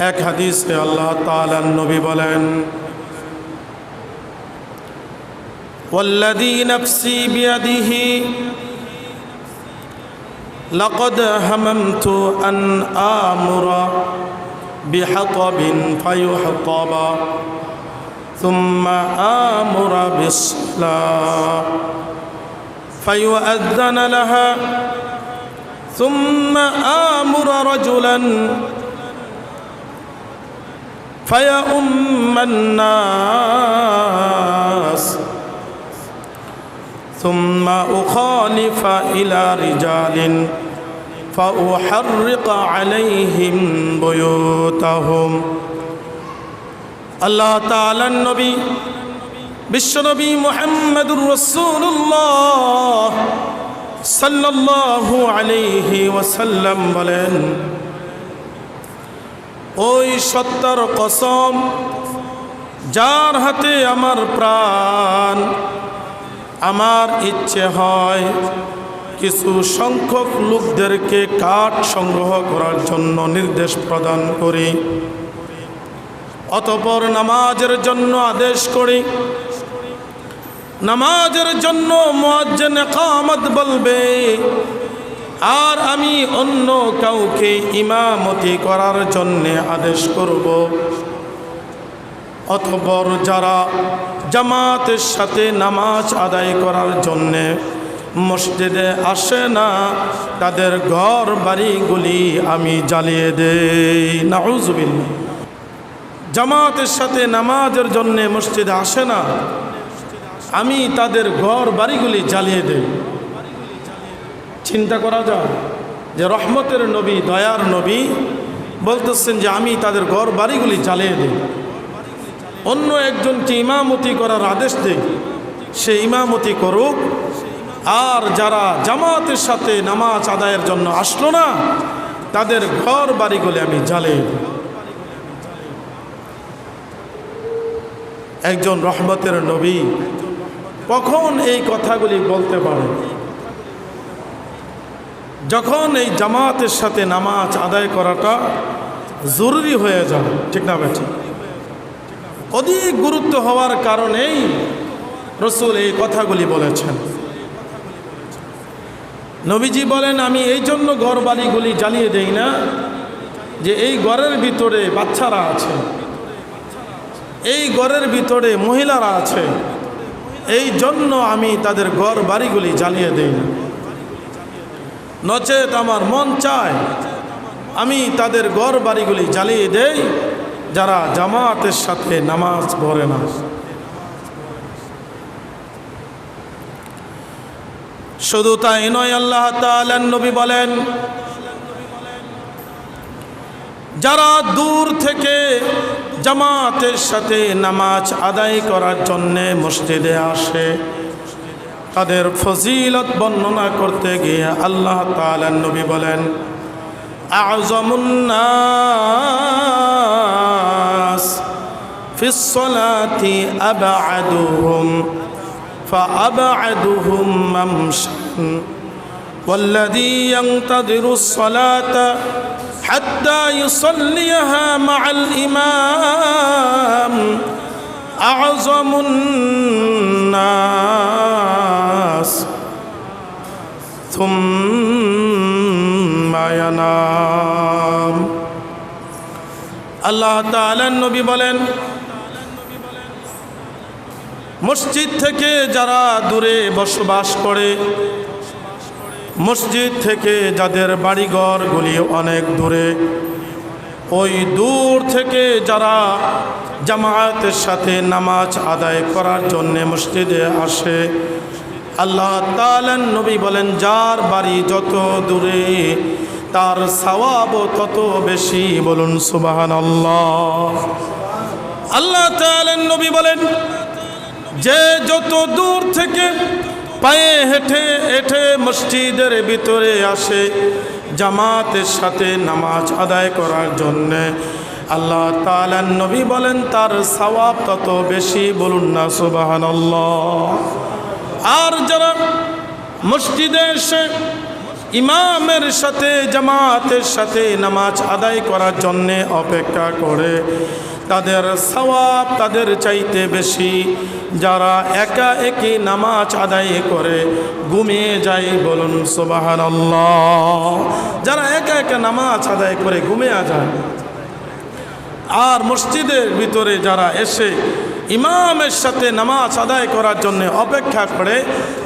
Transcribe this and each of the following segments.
এক হাদিসে আল্লাহ তাআলার নবী বলেন, ওয়াল্লাযী নাফসি বিয়াদিহি লাকাদ হামামতু আন আমুরা বিহাতাবিন ফায়ুহতাবা সুম্মা আমুরা বিসসালাহ ফায়ুআযানা লাহা সুম্মা আমুরা রাজুলান ফায়াউম্মান নাস ثم أخالف إلى رجال فأحرق عليهم بيوتهم الله تعالى النبي বিশ্বনবী মুহাম্মদুর রাসূলুল্লাহ সাল্লাল্লাহু আলাইহি ওয়াসাল্লাম বলেন, ওই সত্তার কসম যার হাতে আমার প্রাণ, আমার ইচ্ছে হয় কিছু সংখ্যক লোকদেরকে কাঠ সংগ্রহ করার জন্য নির্দেশ প্রদান করি, অতঃপর নামাজের জন্য আদেশ করি। নামাজের জন্য মুয়াজ্জিন ইকামত বলবে, আর আমি অন্য কাউকে ইমামতি করার জন্য আদেশ করব। অতঃপর যারা জামাতের সাথে নামাজ আদায় করার জন্যে মসজিদে আসে না, তাদের ঘর বাড়িগুলি আমি জ্বালিয়ে দেই। নাউযুবিল্লাহ। জামাতের সাথে নামাজের জন্যে মসজিদে আসে না, আমি তাদের ঘর বাড়িগুলি জ্বালিয়ে দেই। চিন্তা করা যায় যে রহমতের নবী, দয়ার নবী বলতেছেন যে আমি তাদের ঘর বাড়িগুলি জ্বালিয়ে দেই। অন্য একজনকে ইমামতি করার আদেশ দেই, সে ইমামতি করুক, আর যারা জামাতের সাথে নামাজ আদায়ের জন্য আসলো না, তাদের ঘর বাড়িগুলি আমি জ্বালিয়ে দিই। একজন রহমতের নবী কখন এই কথাগুলি বলতে পারে? যখন এই জামাতের সাথে নামাজ আদায় করাটা জরুরি হয়ে যায়, ঠিক না বেঠি? অধিক গুরুত্ব হওয়ার কারণেই রাসূল এই কথাগুলি বলেছেন। নবীজি বলেন, আমি এই জন্য ঘর বাড়িগুলি জ্বালিয়ে দেই না যে এই ঘরের ভিতরে বাচ্চারা আছে, এই ঘরের ভিতরে মহিলারা আছে, এই জন্য আমি তাদের ঘর বাড়িগুলি জ্বালিয়ে দেই না। নচেত আমার মন চায় আমি তাদের ঘর বাড়িগুলি জ্বালিয়ে দেই যারা জামাতের সাথে নামাজ পড়ে না। শুধু তাই নয়, আল্লাহ তাআলার নবী বলেন, যারা দূর থেকে জামাতের সাথে নামাজ আদায় করার জন্যে মসজিদে আসে, তাদের ফজিলত বর্ণনা করতে গিয়ে আল্লাহ তাআলার নবী বলেন, আ'যামুন নাস ফিস সালাতি আবআদুহুম ফাআবআদুহুম মামশান ওয়াল্লাযী ইয়ানতাযিরু الصلاة حتى يصليها مع الإمام أعظم الناس ثم ينام। আল্লাহ তাআলার নবী বলেন, মসজিদ থেকে যারা দূরে বসবাস করে, মসজিদ থেকে যাদের বাড়িঘরগুলি অনেক দূরে, ওই দূর থেকে যারা জামায়াতের সাথে নামাজ আদায় করার জন্যে মসজিদে আসে, আল্লাহ তাআলার নবী বলেন, যার বাড়ি যত দূরে তার সওয়াব তত বেশি। বলুন সুবহানাল্লাহ। আল্লাহ তাআলার নবী বলেন, যে যত দূর থেকে পায়ে হেঁটে হেঁটে মসজিদের ভিতরে আসে জামাতের সাথে নামাজ আদায় করার জন্যে, আল্লাহ তাআলার নবী বলেন তার সওয়াব তত বেশি। বলুন না সুবহানাল্লাহ। আর যারা মসজিদে এসে ইমামের সাথে জামাতের সাথে নামাজ আদায় করার জন্যে অপেক্ষা করে তাদের সওয়াব তাদের চাইতে বেশি যারা একা একই নামাজ আদায় করে ঘুমিয়ে যায়। বলুন সুবহানাল্লাহ। যারা একা একা নামাজ আদায় করে ঘুমিয়ে যায় আর মসজিদের ভিতরে যারা এসে ইমামের সাথে নামাজ আদায় করার জন্য অপেক্ষা করে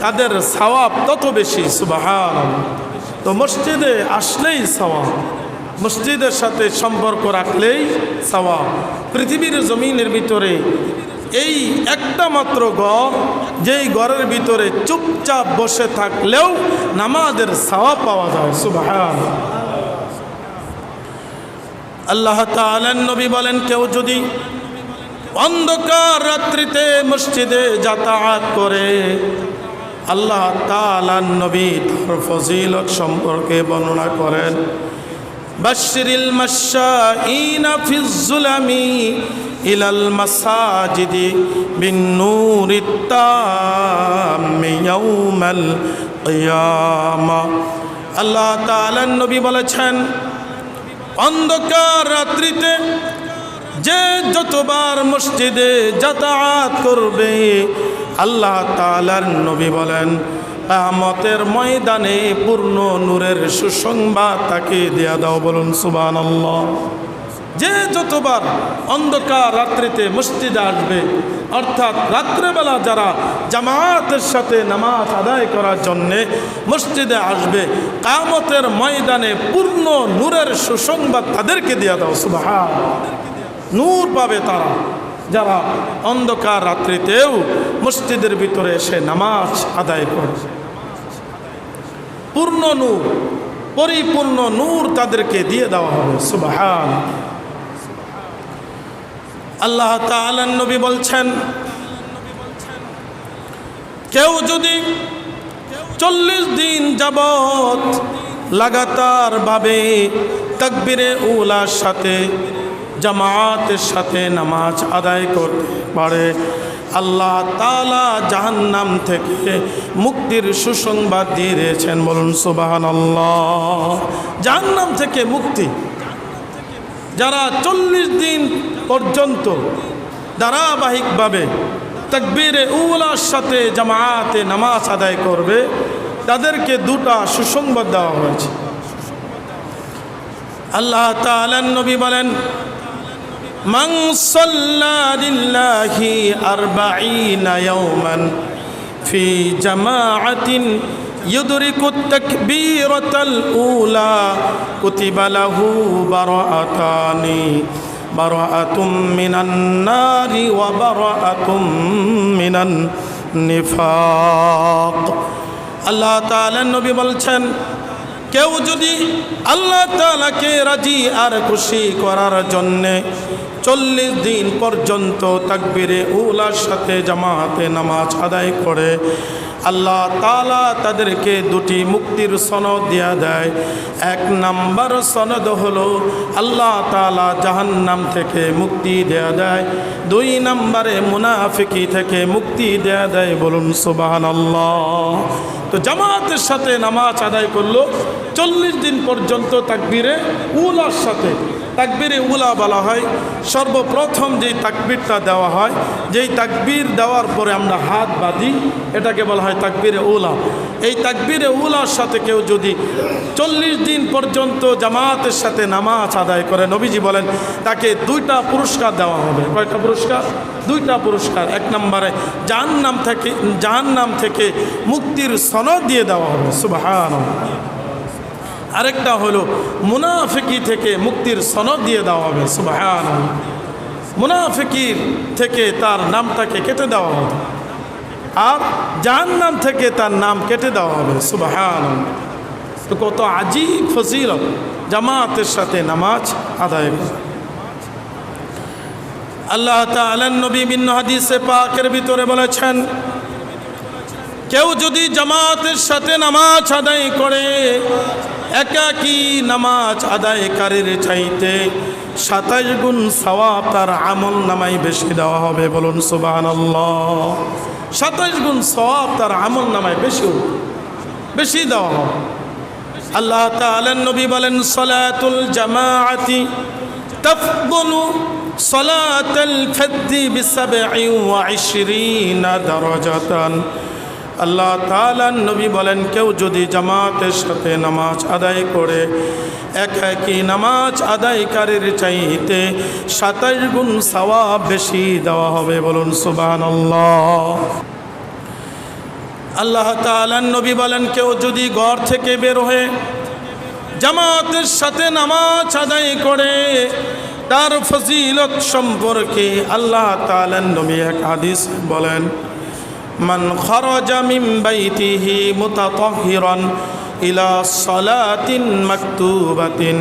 তাদের সওয়াব তত বেশি। সুবহানাল্লাহ। তো মসজিদে আসলেই সওয়াব, মসজিদের সাথে সম্পর্ক রাখলেই সওয়াব। পৃথিবীর জমিনের ভিতরে এই একটা মাত্র ঘর, যেই ঘরের ভিতরে চুপচাপ বসে থাকলেও নামাজের সওয়াব পাওয়া যায়। সুবহানাল্লাহ। আল্লাহ তাআলার নবী বলেন, কেউ যদি অন্ধকার রাত্রিতে মসজিদে যাতায়াত করে, আল্লাহ তাআলার নবী তার ফজিলত সম্পর্কে বর্ণনা করেন, বাশশিরিল মাশাঈনা ফিজ যুলামি ইলাল মাসাজিদি বিন-নূরিত তাম্মি ইয়াউমাল কিয়ামা। আল্লাহ তাআলার নবী বলেছেন, অন্ধকার রাত্রিতে যে যতবার মসজিদে যাতায়াত করবে, আল্লাহ তাআলার নবী বলেন কিয়ামতের ময়দানে পূর্ণ নূরের সুসংবাদ তাকে দেয়া দাও। বলুন সুবহানাল্লাহ। যে যতবার অন্ধকার রাত্রিতে মসজিদে আসবে, অর্থাৎ রাত্রেবেলা যারা জামাতের সাথে নামাজ আদায় করার জন্যে মসজিদে আসবে, কিয়ামতের ময়দানে পূর্ণ নূরের সুসংবাদ তাদেরকে দেয়া দাও। সুবহানাল্লাহ। নূর পাবে তারা যারা অন্ধকার রাত্রিতেও মসজিদের ভিতরে এসে নামাজ আদায় করে। পূর্ণ নূর, পরিপূর্ণ নূর তাদেরকে দিয়ে দেওয়া হবে। সুবহানাল্লাহ। আল্লাহ তাআলার নবী বলছেন, কেউ যদি 40 দিন যাবত লাগাতার ভাবে তাকবীরে উলার সাথে জামাতের সাথে নামাজ আদায় করতে পারে, আল্লাহ তাআলা জাহান্নাম থেকে মুক্তির সুসংবাদ দিয়ে দিয়েছেন। বলুন সুবহানাল্লাহ। জাহান্নাম থেকে মুক্তি। যারা 40 দিন পর্যন্ত ধারাবাহিকভাবে তাকবীরে উলার সাথে জামাতে নামাজ আদায় করবে, তাদেরকে দুটা সুসংবাদ দেওয়া হয়েছে। আল্লাহ তাআলার নবী বলেন, মান সাল্লা লিল্লাহি 40 ইয়াওমান ফি জামাআতিন ইউদরিকু তাকবীরাতাল উলা কুতিবা লাহু বারাআতানি, বারাআতুম মিনান নারি ওয়া বারাআতুম মিনান নিফাক। আল্লাহ তাআলার নবী বলছেন, কেউ যদি আল্লাহ তাআলাকে রাজি আর খুশি করার জন্যে 40 দিন পর্যন্ত তাকবীরে উলার সাথে জামাতে নামাজ আদায় করে, আল্লাহ তাআলা তাদেরকে দুটি মুক্তির সনদ দেয়া দেয়। 1 নাম্বার সনদ হলো আল্লাহ তাআলা জাহান্নাম থেকে মুক্তি দেয়া দেয়। 2 নম্বরে মুনাফিকি থেকে মুক্তি দেয়া দেয়। বলুন সুবহানাল্লাহ। তো জামাতের সাথে নামাজ আদায় করলো 40 দিন পর্যন্ত তাকবীরে উলার সাথে। তাকবীরে উলা বলা হয় সর্বপ্রথম যেই তাকবীরটা দেওয়া হয়, যেই তাকবীর দেওয়ার পরে আমরা হাত বাঁধি, এটাকে বলা হয় তাকবীরে উলা। এই তাকবীরে উলার সাথে কেউ যদি 40 দিন পর্যন্ত জামাতের সাথে নামাজ আদায় করে, নবীজি বলেন তাকে 2টা পুরস্কার দেওয়া হবে। কয়টা পুরস্কার? 2টা পুরস্কার। 1 নম্বরে জাহান্নাম থেকে মুক্তির সনদ দিয়ে দেওয়া হবে। সুবহানাল্লাহ। আরেকটা হলো মুনাফিকি থেকে মুক্তির সনদ দিয়ে দেওয়া হবে। সুবহানাল্লাহ। মুনাফিকির থেকে তার নামটাকে কেটে দেওয়া হবে আর জাহান্নাম থেকে তার নাম কেটে দেওয়া হবে। সুবহানাল্লাহ। তো কত আজীব ফজিলত জামাতের সাথে নামাজ আদায় করা। আল্লাহ তাআলার নবী বিভিন্ন হাদিসে পাকের ভিতরে বলেছেন, কেউ যদি জামাতের সাথে নামাজ আদায় করে, একাকী নামাজ আদায়কারীর চাইতে 27 গুণ সওয়াব তার আমল নামায় বেশি দেওয়া হবে। বলুন সুবহানাল্লাহ। 27 গুণ সওয়াব তার আমল নামায় বেশি দেওয়া হবে। আল্লাহ তাআলার নবী বলেন সালাতুল জামাআতি তাফদলু সালাতাল ফাদ্দি বি27 দারাজাতান। আল্লাহ তাআলার নবী বলেন কেউ যদি জামাতের সাথে নামাজ আদায় করে একাকী নামাজ আদায়কারীর চাইতে 27 গুণ সওয়াব বেশি দেওয়া হবে। বলুন সুবহানাল্লাহ। আল্লাহ তাআলার নবী বলেন কেউ যদি ঘর থেকে বের হয়ে জামাতের সাথে নামাজ আদায় করে তার ফজিলত সম্পর্কে আল্লাহ তাআলার নবী এক হাদিস বলেন, মান খারাজা মিন বাইতিহি মুতাতাহহিরান ইলা সালাতিন মাকতুবাতিন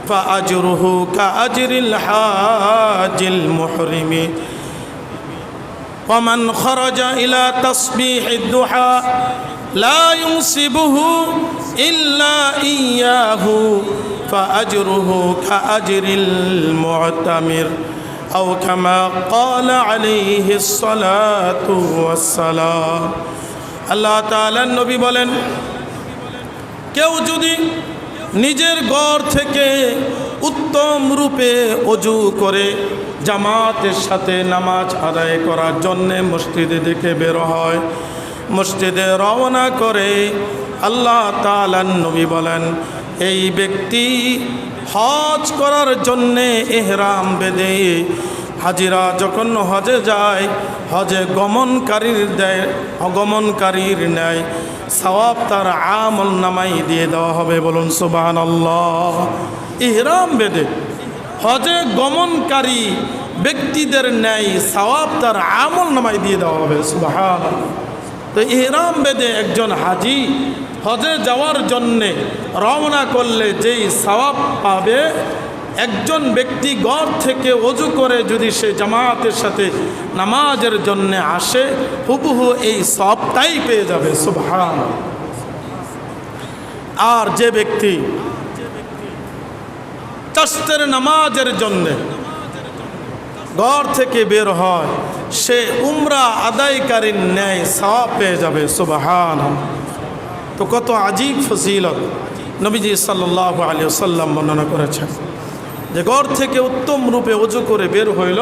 ফাআজরুহু কাআজরিল হাজিল মুহরিমি ومن خرج إلى تصبيح الضحى لا ينصبه إلا إياه فأجره كأجر المعتمر أو كما قال عليه الصلاة والسلام। আল্লাহ তাআলার নবী বলেন কেউ যদি নিজের ঘর থেকে উত্তম রূপে ওযু করে জামাতের সাথে নামাজ আদায় করার জন্যে মসজিদে দিকে বের হয়, মসজিদে রওনা করে, আল্লাহ তাআলার নবী বলেন এই ব্যক্তি হজ করার জন্যে ইহরাম বেঁধে হাজিরা যখন হজে যায় হজে গমনকারীর ন্যায় সওয়াব তার আমল নামাই দিয়ে দেওয়া হবে। বলুন সুবহানাল্লাহ। ইহরাম বেঁধে হজে গমনকারী ব্যক্তিদের ন্যায় সওয়াব তার আমল নামাই দিয়ে দেওয়া হবে। সুবহানাল্লাহ। তো ইহরাম বেঁধে একজন হাজি হজে যাওয়ার জন্যে রওনা করলে যেই সওয়াব পাবে, একজন ব্যক্তি ঘর থেকে ওযু করে যদি সে জামাতের সাথে নামাজের জন্যে আসে হুবহু এই সওয়াবটাই পেয়ে যাবে। সুবহানাল্লাহ। আর যে ব্যক্তি চাষের নামাজের জন্যে ঘর থেকে বের হয় সে উমরা আদায়কারীর ন্যায় সওয়াব পেয়ে যাবে। সুবহানাল্লাহ। তো কত আজীব ফজিলত নবীজি সাল্লাল্লাহু আলাইহি ওয়াসাল্লাম বর্ণনা করেছেন যে ঘর থেকে উত্তম রূপে ওযু করে বের হইল,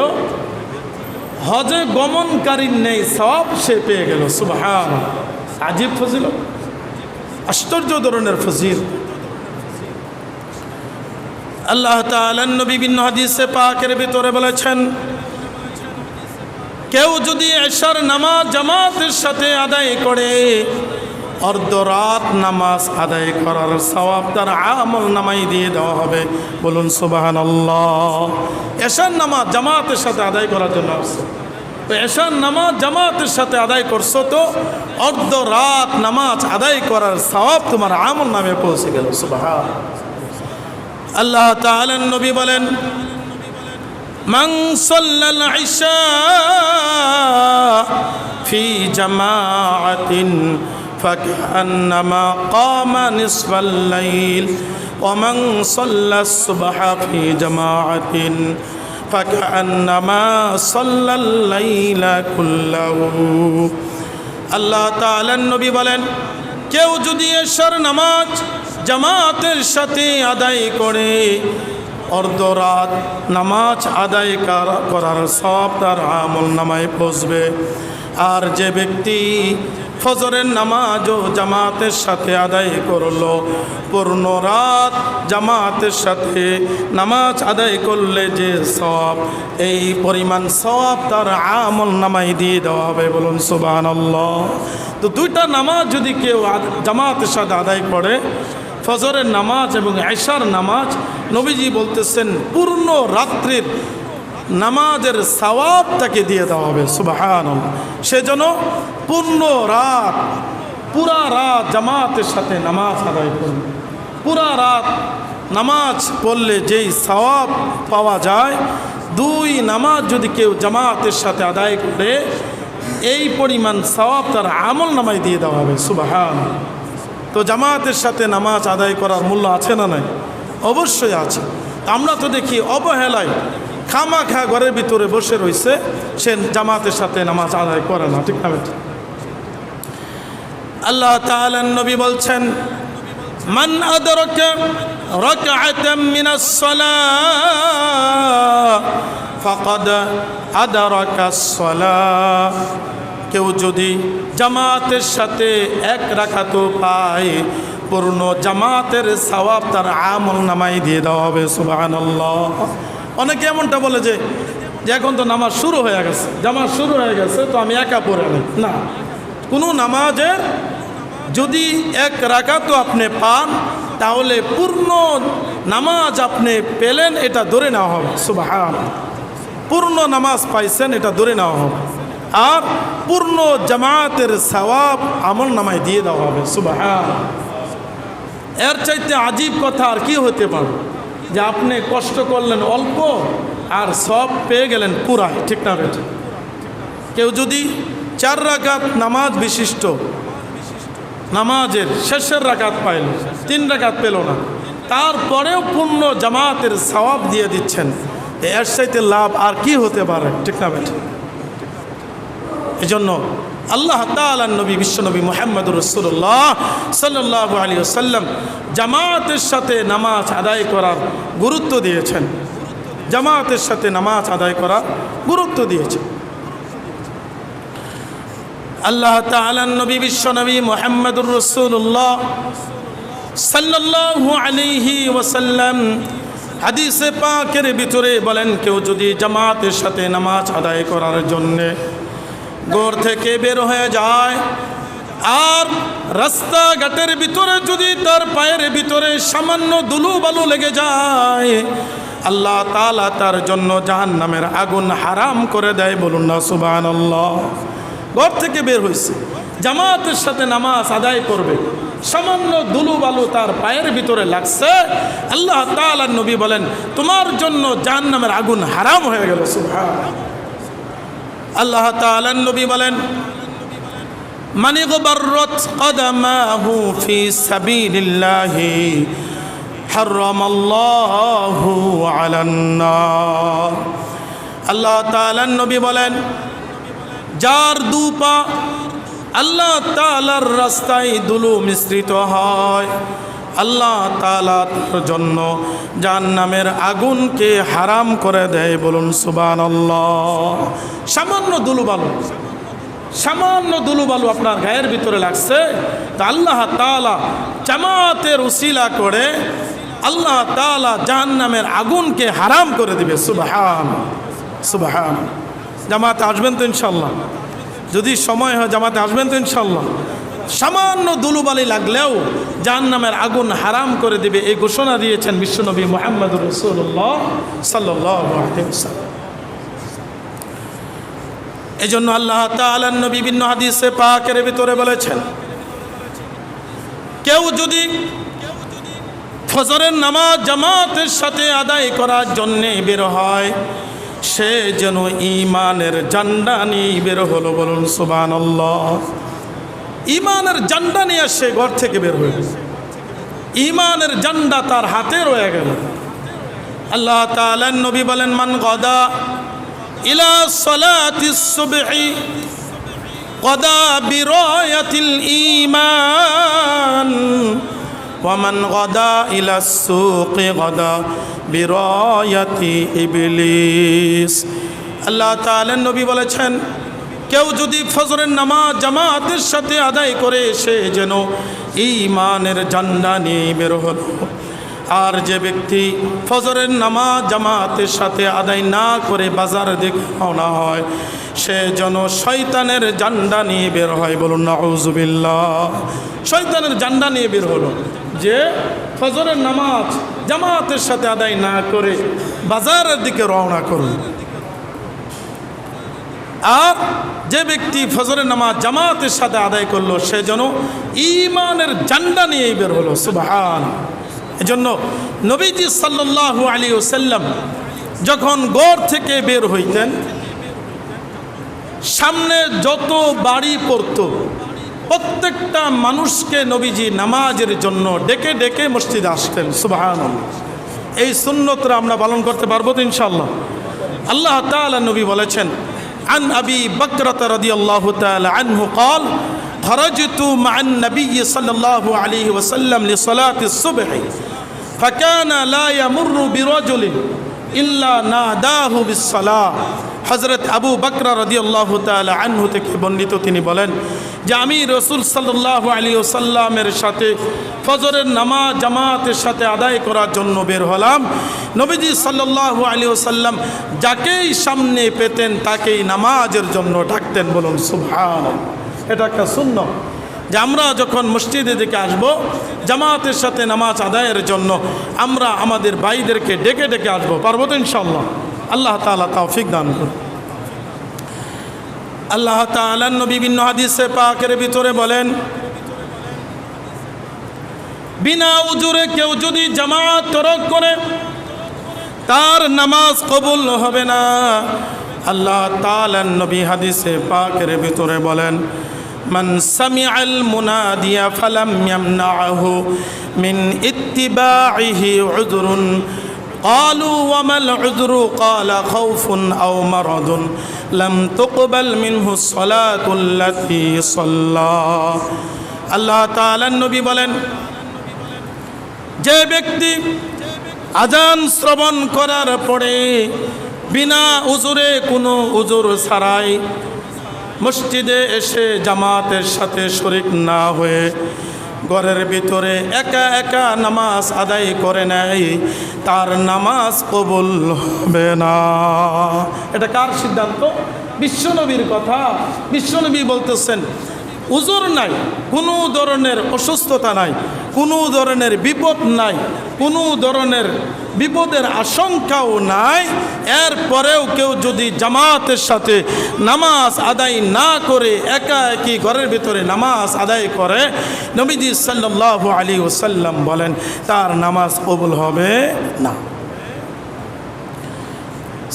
হজে গমনকারীর ন্যায় সওয়াব সে পেয়ে গেল। সুবহানাল্লাহ। আজীব ফজিলত, আশ্চর্য ধরনের ফজিলত। আল্লাহ তাআলার নবী বিভিন্ন হাদিসে পাকের ভিতরে বলেছেন কেউ যদি এশার নামাজ জামাতের সাথে আদায় করে অর্ধরাত নামাজ আদায় করার সওয়াব তার আমল নামাই দিয়ে দেওয়া হবে। বলুন সুবহানাল্লাহ। এশার নামাজ জামাতের সাথে আদায় করার জন্য আসছে, তো এশার নামাজ জামাতের সাথে আদায় করছো তো অর্ধরাত নামাজ আদায় করার সওয়াব তোমার আমল নামে পৌঁছে গেল। সুবহানাল্লাহ। আল্লাহ তাআলার নবী বলেন মান সাল্লাল ইশা ফি জামাআতিন ফাকান্নামা কামা নিসফাল লাইল ওয়া মান সাল্লাস সুবহা ফি জামাআতিন ফাকান্নামা সাল্লাল লাইলা কুল্লাহু। আল্লাহ তাআলার নবী বলেন কেউ যদি এশার নামাজ জামাতের সাথে আদায় করে অর্ধরাত নামাজ আদায় করার সওয়াব তার আমল নামায় পৌঁছবে। আর যে ব্যক্তি ফজরের নামাজও জামাতের সাথে আদায় করলো, পূর্ণ রাত জামাতের সাথে নামাজ আদায় করলে যে সওয়াব, এই পরিমাণ সওয়াব তার আমল নামায় দিয়ে দেওয়া হবে। বলুন সুবহানাল্লাহ। তো দুইটা নামাজ যদি কেউ জামাতের সাথে আদায় করে, ফজরের নামাজ এবং এশার নামাজ, নবীজি বলতেছেন পূর্ণ রাত্রির নামাজের সওয়াব তাকে দিয়ে দেওয়া হবে। সুবহানাল্লাহ। সেজন্য পুরা রাত জামাতের সাথে নামাজ আদায় করবে। পুরা রাত নামাজ পড়লে যেই সওয়াব পাওয়া যায়, দুই নামাজ যদি কেউ জামাতের সাথে আদায় করে এই পরিমাণ সওয়াব তার আমল নামায় দিয়ে দেওয়া হবে। সুবহানাল্লাহ। তো জামাতের সাথে নামাজ আদায় করার মূল্য আছে না নাই? অবশ্যই আছে। আমরা তো দেখি অবহেলায় খামাখা ঘরের ভিতরে বসে রয়েছে, সে জামাতের সাথে নামাজ আদায় করে না। ঠিক না? আল্লাহ তাআলার নবী বলছেন মান আদরাকা রাকআতাম মিনাস সালাহ ফাকাদ আদরাকাস সালাহ। কেউ যদি জামাতের সাথে এক রাকাতও পায়, পূর্ণ জামাতের সওয়াব তার আমল নামায় দিয়ে দেওয়া হবে। সুবহানাল্লাহ। অনেকে এমনটা বলে যে এখন তো নামাজ শুরু হয়ে গেছে, জামাত শুরু হয়ে গেছে, তো আমি একা পড়ে নেই। না, কোনো নামাজের যদি এক রাকাতও আপনি পান, তাহলে পূর্ণ নামাজ আপনি পেলেন এটা ধরে নেওয়া হবে। সুবহানাল্লাহ। পূর্ণ নামাজ পাইছেন এটা ধরে নেওয়া হবে, আর পূর্ণ জামাতের সওয়াব আমল নামায় দিয়ে দেওয়া হবে। সুবহানাল্লাহ। এর চাইতে আজীব কথা আর কি হতে পারে, যে আপনি কষ্ট করলেন অল্প আর সব পেয়ে গেলেন পুরা। ঠিক না বেটা? কেউ যদি 4 রাকাত নামাজ বিশিষ্ট নামাজের শেষের রাকাত পাইল, 3 রাকাত পেল না, তারপরেও পূর্ণ জামাতের সওয়াব দিয়ে দিচ্ছেন, এর চাইতে লাভ আর কি হতে পারে? ঠিক না বেটা? এজন্য আল্লাহ তাআলার নবী বিশ্বনবী মুহাম্মদুর রাসূলুল্লাহ সাল্লাল্লাহু আলাইহি ওয়াসাল্লাম জামাতের সাথে নামাজ আদায় করার গুরুত্ব দিয়েছেন। জামাতের সাথে নামাজ আদায় করার গুরুত্ব দিয়েছেন। আল্লাহ তাআলার নবী বিশ্বনবী মুহাম্মদুর রাসূলুল্লাহ সাল্লাল্লাহু আলাইহি ওয়াসাল্লাম হাদিসে পাকের ভিতরে বলেন, কেউ যদি জামাতের সাথে নামাজ আদায় করার জন্যে ঘর থেকে বের হয়ে যায়, আর রাস্তাঘাটের ভিতরে যদি তার পায়ের ভিতরে সামান্য ধুলো বালু লেগে যায়, আল্লাহ তাআলা তার জন্য জাহান্নামের আগুন হারাম করে দেয়। বলুন না সুবহানাল্লাহ। ঘর থেকে বের হয়েছে, জামাতের সাথে নামাজ আদায় করবে, সামান্য ধুলো বালু তার পায়ের ভিতরে লাগছে, আল্লাহ তাআলার নবী বলেন তোমার জন্য জাহান্নামের আগুন হারাম হয়ে গেল। সুবহানাল্লাহ। আল্লাহ তাআলার নবী বলেন, মান ইগবাররাত কদামাহু ফি সাবিলিল্লাহি হারামাল্লাহু আলান নার। আল্লাহ তাআলার নবী বলেন, যার দুপা আল্লাহ তাআলার রাস্তায় ধুলো মিশ্রিত হয়, আল্লাহ তাআলা তার জন্য জাহান্নামের আগুনকে হারাম করে দেয়। বলুন সুবহানাল্লাহ। সামান্য ধুলোবালু, সামান্য ধুলোবালু আপনার গায়ের ভিতরে লাগছে, তা আল্লাহ তাআলা জামাতের উসিলা করে আল্লাহ তাআলা জাহান্নামের আগুনকে হারাম করে দিবে। সুবহানাল্লাহ, সুবহানাল্লাহ। জামাতে আসবেন তো ইনশাআল্লাহ? যদি সময় হয় জামাতে আসবেন তো ইনশাআল্লাহ? সামান্য ধুলোবালি লাগলেও জাহান্নামের আগুন হারাম করে দিবে, এই ঘোষণা দিয়েছেন বিশ্বনবী মুহাম্মদুর রাসূলুল্লাহ সাল্লাল্লাহু আলাইহি ওয়াসাল্লাম। এজন্য আল্লাহ তাআলার নবী বিভিন্ন হাদিসে পাকের ভিতরে বলেছেন, কেউ যদি ফজরের নামাজ জামাতের সাথে আদায় করার জন্যে বের হয়, সে যেন ঈমানের ঝান্ডা নিয়ে বের হলো। বলুন সুবহানাল্লাহ। ঈমানের ঝান্ডা নিয়ে সে ঘর থেকে বের হয়ে গেল, ঈমানের ঝান্ডা তার হাতে রয়ে গেল। আল্লাহ তাআলার নবী বলেন, মান গাদা ইলা সালাতিস সুবহি গাদা বিরায়াতিল ঈমান ওয়া মান গাদা ইলা সুকি গাদা বিরায়াতি ইবলিস। আল্লাহ তাআলার নবী বলেছেন, কেউ যদি ফজরের নামাজ জামাতের সাথে আদায় করে, সে যেন ঈমানের ঝান্ডা নিয়ে বের হলো। আর যে ব্যক্তি ফজরের নামাজ জামাতের সাথে আদায় না করে বাজার দিকে রওনা হয়, সে যেন শয়তানের ঝান্ডা নিয়ে বের হয়। বলুন নাউযুবিল্লাহ। শয়তানের ঝান্ডা নিয়ে বের হলো, যে ফজরের নামাজ জামাতের সাথে আদায় না করে বাজারের দিকে রওনা করল। আর যে ব্যক্তি ফজরের নামাজ জামাতের সাথে আদায় করলো, সে যেন ঈমানের ঝান্ডা নিয়েই বের হলো। সুবহানাল্লাহ। এজন্য নবীজি সাল্লাল্লাহু আলাইহি ওয়াসাল্লাম যখন ঘর থেকে বের হইতেন, সামনে যত বাড়ি পড়তো প্রত্যেকটা মানুষকে নবীজি নামাজের জন্য ডেকে ডেকে মসজিদে আসতেন। সুবহানাল্লাহ। এই সুন্নতরা আমরা পালন করতে পারবো তো ইনশাআল্লাহ? আল্লাহ তাআলা নবী বলেছেন, আন আবি বকরতা রাদিয়াল্লাহু তাআলা আনহু قال خرجت مع النبي صلى الله عليه وسلم لصلاة الصبح فكان لا يمر برجل إلا ناداه بالصلاة হযরত আবু বকর রাদিয়াল্লাহু তাআলা আনহু থেকে বর্ণিত তিনি বলেন যে আমি রাসূল সাল্লাল্লাহু আলাইহি ওয়াসাল্লামের সাথে ফজরের নামাজ জামাতের সাথে আদায় করার জন্য বের হলাম। নবীজি সাল্লাল্লাহু আলাইহি ওয়াসাল্লাম যাকেই সামনে পেতেন তাকেই নামাজের জন্য ডাকতেন। বলুন সুবহানাল্লাহ। এটা একটা সুন্নাত যে আমরা যখন মসজিদে দিকে আসব জামাতের সাথে নামাজ আদায়ের জন্য আমরা আমাদের ভাইদেরকে ডেকে ডেকে আসবো। পারবো তো ইনশাআল্লাহ? আল্লাহ তাআলা তৌফিক দান করুন। আল্লাহ তাআলা নবী বিভিন্ন হাদিসে পাকের ভিতরে বলেন বিনা উজুরে কেউ যদি জামাত তরক করে তার নামাজ কবুল হবে না। আল্লাহ তাআলা নবী হাদিসে পাকের ভিতরে বলেন মান সামিআল মুনাদিয়া ফালাম ইয়ামনাহু মিন ইত্তিবাইহি উযরুন قالوا وما العذر قال خوف أو مرض لم تقبل منه الصلاة التي صلى আল্লাহ তাআলা নবী বলেন যে ব্যক্তি আজান শ্রবণ করার পরে বিনা উজুরে কোনো উজুর ছাড়াই মসজিদে এসে জামাতের সাথে শরীক না হয়ে ঘরের ভিতরে একা একা নামাজ আদায় করে নেয় তার নামাজ কবুল হবে না। এটা কার সিদ্ধান্ত? বিশ্বনবীর কথা। বিশ্বনবী বলতেছেন উজুর নাই, কোনো ধরনের অসুস্থতা নাই, কোনো ধরনের বিপদ নাই, কোনো ধরনের বিপদের আশঙ্কাও নাই, এরপরেও কেউ যদি জামাতের সাথে নামাজ আদায় না করে একা একই ঘরের ভিতরে নামাজ আদায় করে নবীজি সাল্লাল্লাহু আলাইহি ওয়াসাল্লাম বলেন তার নামাজ কবুল হবে না।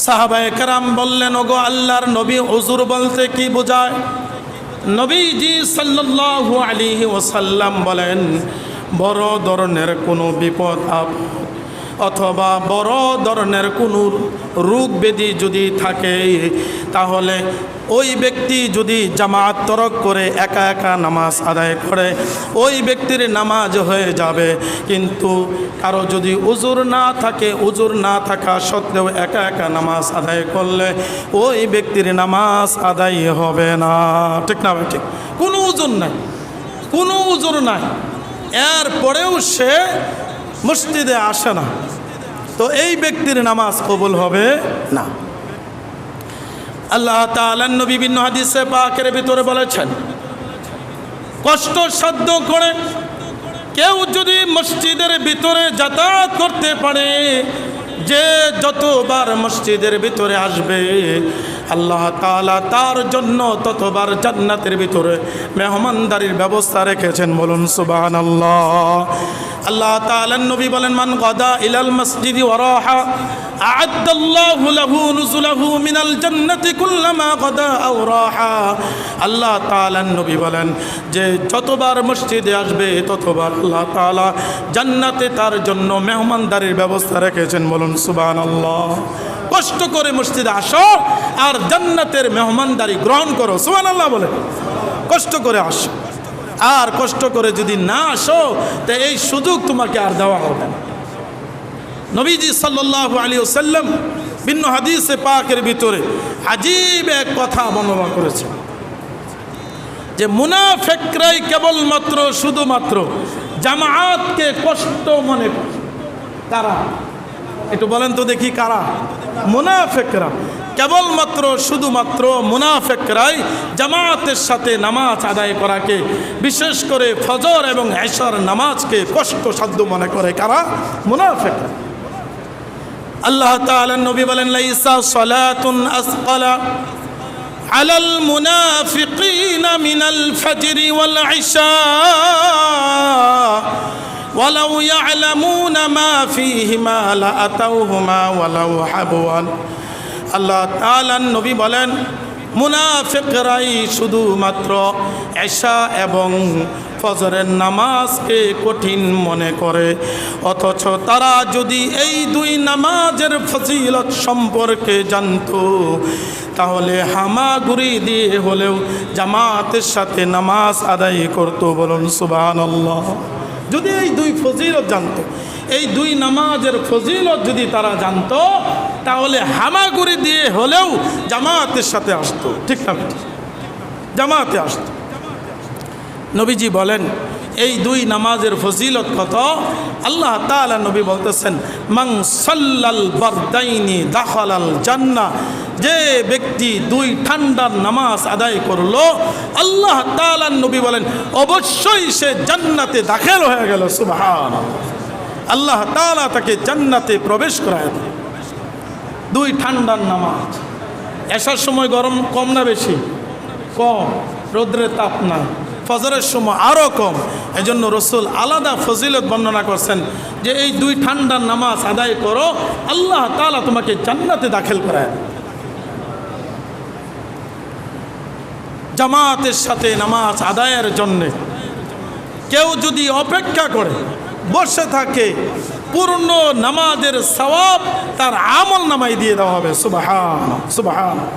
সাহাবায়ে কেরাম বললেন ওগো আল্লাহর নবী উজুর বলতে কি বোঝায়? নবীজি সাল্লাল্লাহু আলাইহি ওয়াসাল্লাম বলেন বড় ধরনের কোনো বিপদ আপদ অথবা বড় ধরনের কোনো রোগ ব্যাধি যদি থাকে তাহলে ওই ব্যক্তি যদি জামাত তরক করে একা একা নামাজ আদায় করে ওই ব্যক্তির নামাজ হয়ে যাবে। কিন্তু কারো যদি উজুর না থাকে, উজুর না থাকা সত্ত্বেও একা একা নামাজ আদায় করলে ওই ব্যক্তির নামাজ আদায় হবে না। ঠিক না ভাই? ঠিক। কোনো উজুর নাই, কোনো উজুর নাই, এরপরেও সে মসজিদে আসে না, তো এই ব্যক্তির নামাজ কবুল হবে না। আল্লাহ তাআলা নবী বিভিন্ন হাদিসে পাকের ভিতরে বলেছেন কষ্ট সাধ্য করে কেউ যদি মসজিদের ভিতরে যাতায়াত করতে পারে, যে যতবার মসজিদের ভিতরে আসবে আল্লাহ তাআলা তার জন্য ততবার জান্নাতের ভিতরে মেহমানদারির ব্যবস্থা রেখেছেন। বলুন সুবহানাল্লাহ। আল্লাহ তাআলা নবী বলেন মান গাদা ইলাল মসজিদি ওয়া রাহা আ'আদাল্লাহু লাহু নুজুলাহু মিনাল জান্নাতি কুল্লামা গাদা আও রাহা। আল্লাহ তাআলা নবী বলেন যে যতবার মসজিদে আসবে ততবার আল্লাহ তাআলা জান্নাতে তার জন্য মেহমানদারির ব্যবস্থা রেখেছেন। বলুন সুবহানাল্লাহ। কষ্ট করে মসজিদে আসো আর জান্নাতের মেহমানদারি গ্রহণ করো। সুবহানাল্লাহ বলে কষ্ট করে আসো, আর কষ্ট করে যদি না আসো তো এই সুযোগ তোমাকে আর দেওয়া হবে না। নবীজি সাল্লাল্লাহু আলাইহি ওয়াসাল্লাম ভিন্ন হাদিসে পাকের ভিতরে আজীব এক কথা বর্ণনা করেছে যে মুনাফিকরাই কেবলমাত্র শুধুমাত্র জামাআতকে কষ্ট মনে করে। কারা? একটু বলেন তো দেখি কারা? মুনাফিকরা। কেবলমাত্র শুধুমাত্র মুনাফিকরাই জামাতের সাথে নামাজ আদায় করাকে, বিশেষ করে ফজর এবং এশার নামাজকে কষ্টসাধ্য মনে করে। কারা? মুনাফিকরা। আল্লাহ তাআলা নবী বলেন লাইসা সালাতুন আসকালা আলাল মুনাফিকিনা মিনাল ফজরি ওয়াল ইশা ওয়ালাউ ইয়ালামুনা মা ফীহিমা লাআতাউহুমা ওয়ালাউ হাবওয়ান। আল্লাহ তাআলা নবী বলেন মুনাফিকরাই শুধুমাত্র এশা এবং ফজরের নামাজকে কঠিন মনে করে, অথচ তারা যদি এই দুই নামাজের ফজিলত সম্পর্কে জানতো তাহলে হামাগুড়ি দিয়ে হলেও জামাতের সাথে নামাজ আদায় করতো। বলুন সুবহানাল্লাহ। যদি এই দুই ফজিলত জানতো, এই দুই নামাজের ফজিলত যদি তারা জানতো তাহলে হামাগুড়ি দিয়ে হলেও জামাতের সাথে আসতো। ঠিক না? জামাতে আসতো। নবীজি বলেন এই দুই নামাজের ফজিলত কত। আল্লাহ তাআলা নবী বলতেছেন, মান সাল্লাল বারদাইনি দাখালাল জান্নাহ, যে ব্যক্তি দুই ঠান্ডার নামাজ আদায় করলো, আল্লাহ তাআলা নবী বলেন অবশ্যই সে জান্নাতে দাখিল হয়ে গেল। সুবহানাল্লাহ। আল্লাহ তাআলা তাকে জান্নাতে প্রবেশ করায় দেন। দুই ঠান্ডার নামাজ। এশার সময় গরম কম না বেশি? কম। রৌদ্রের তাপ না। ফজরের সময় আরও কম। এজন্য রসুল আলাদা ফজিলত বর্ণনা করছেন যে এই দুই ঠান্ডার নামাজ আদায় করো, আল্লাহ তাআলা তোমাকে জান্নাতে দাখিল করায়। জামাতের সাথে নামাজ আদায়ের জন্যে কেউ যদি অপেক্ষা করে বসে থাকে, পূর্ণ নামাজের সওয়াব তার আমল নামায় দিয়ে দেওয়া হবে। সুবহানাল্লাহ, সুবহানাল্লাহ।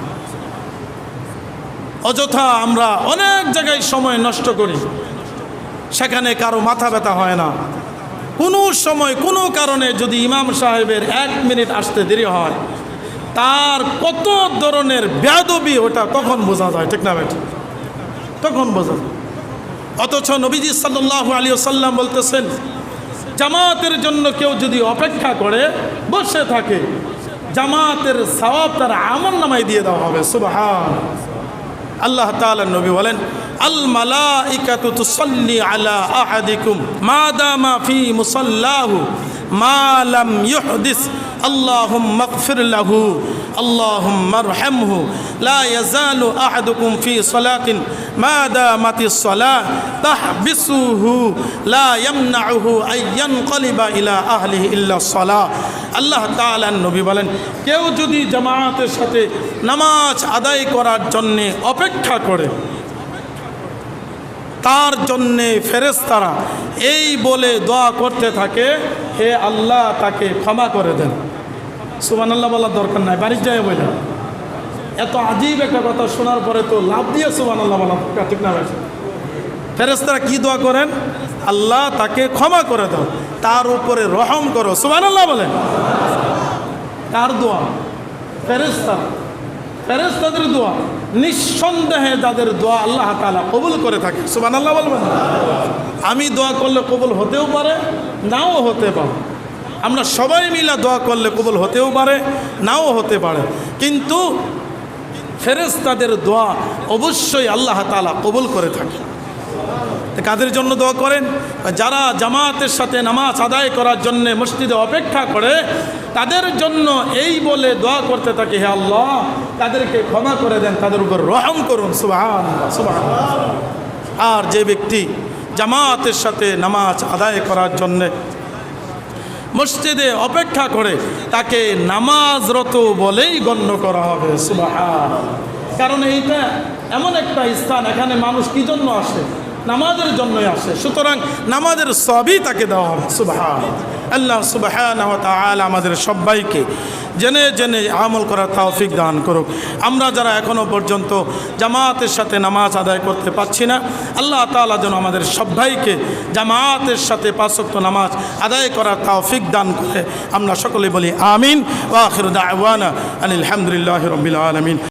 অযথা আমরা অনেক জায়গায় সময় নষ্ট করি, সেখানে কারো মাথা ব্যথা হয় না। কোনো সময় কোনো কারণে যদি ইমাম সাহেবের 1 মিনিট আসতে দেরি হয়, তার কত ধরনের বেয়াদবি ওটা তখন বোঝা যায়। ঠিক না ভাই? তখন বোঝা যায়। অথচ নবীজি সাল্লাল্লাহু আলাইহি ওয়াসাল্লাম বলতেছেন, জামাতের জন্য কেউ যদি অপেক্ষা করে বসে থাকে, জামাতের সওয়াব তার আমল নামায় দিয়ে দেওয়া হবে। সুবহানাল্লাহ। আল্লাহ তাআলা নবী বলেন, আল মালাইকাতু তুসাল্লি আলা আহাদিকুম মাদামা ফি মুসাল্লাহু মা লাম ইউহদিস আল্লাহুম্মা ইগফির লাহু আল্লাহুম্মা আরহামহু লা ইয়াজালু আহাদুকুম ফি সালাতিন মা দামাতিস সালাহ তাহবিসুহু লা ইয়ামনাউহু আন ইয়ানকালিবা ইলা আহলিহি ইল্লা সালাহ। আল্লাহ তাআলা নবী বলেন, কেউ যদি জামাতের সাথে নামাজ আদায় করার জন্যে অপেক্ষা করে, তার জন্যে ফেরেশতারা এই বলে দোয়া করতে থাকে, হে আল্লাহ তাকে ক্ষমা করে দেন। সুবহানাল্লাহ বলার দরকার নাই, বাড়ির যায় বলে। এত আজীব একটা কথা শোনার পরে তো লাভ দিয়ে সুবহানাল্লাহ বলা ঠিক না ভাই? ফেরেশতারা কি দোয়া করেন? আল্লাহ তাকে ক্ষমা করে দাও, তার উপরে রহম করো। সুবহানাল্লাহ বলেন। কার দোয়া? ফেরেশতাদের দোয়া। নিঃসন্দেহে যাদের দোয়া আল্লাহ তাআলা কবুল করে থাকে। সুবহানাল্লাহ বলবেন। আমি দোয়া করলে কবুল হতেও পারে, নাও হতে পারে। আমরা সবাই মিলে দোয়া করলে কবুল হতেও পারে, নাও হতে পারে। কিন্তু ফেরেশতাদের দোয়া অবশ্যই আল্লাহ তাআলা কবুল করে থাকে। কাদের জন্য দোয়া করেন? যারা জামাতের সাথে নামাজ আদায় করার জন্য মসজিদে অপেক্ষা করে, তাদের জন্য এই বলে দোয়া করতে থাকে, হে আল্লাহ তাদেরকে ক্ষমা করে দেন, তাদের উপর রহম করুন। সুবহানাল্লাহ, সুবহানাল্লাহ। আর যে ব্যক্তি জামাতের সাথে নামাজ আদায় করার জন্যে মসজিদে অপেক্ষা করে, তাকে নামাজরত বলেই গণ্য করা হবে। সুবহানাল্লাহ। কারণ এইটা এমন একটা স্থান, এখানে মানুষ কি জন্য আসে? নামাজের জন্যই আসে। সুতরাং নামাজের সবই তাকে দেওয়া হবে। সুবহানাল্লাহ। আল্লাহ সুবহানাহু ওয়া তাআলা আমাদের সবাইকে জেনে জেনে আমল করার তৌফিক দান করুক। আমরা যারা এখনও পর্যন্ত জামাতের সাথে নামাজ আদায় করতে পারছি না, আল্লাহ তাআলা যেন আমাদের সবাইকে জামাতের সাথে 5 ওয়াক্ত নামাজ আদায় করার তৌফিক দান করে। আমরা সকলে বলি আমিন। ওয়া আখিরু দাওয়ানা আনিল হামদুলিল্লাহি রাব্বিল আলামিন।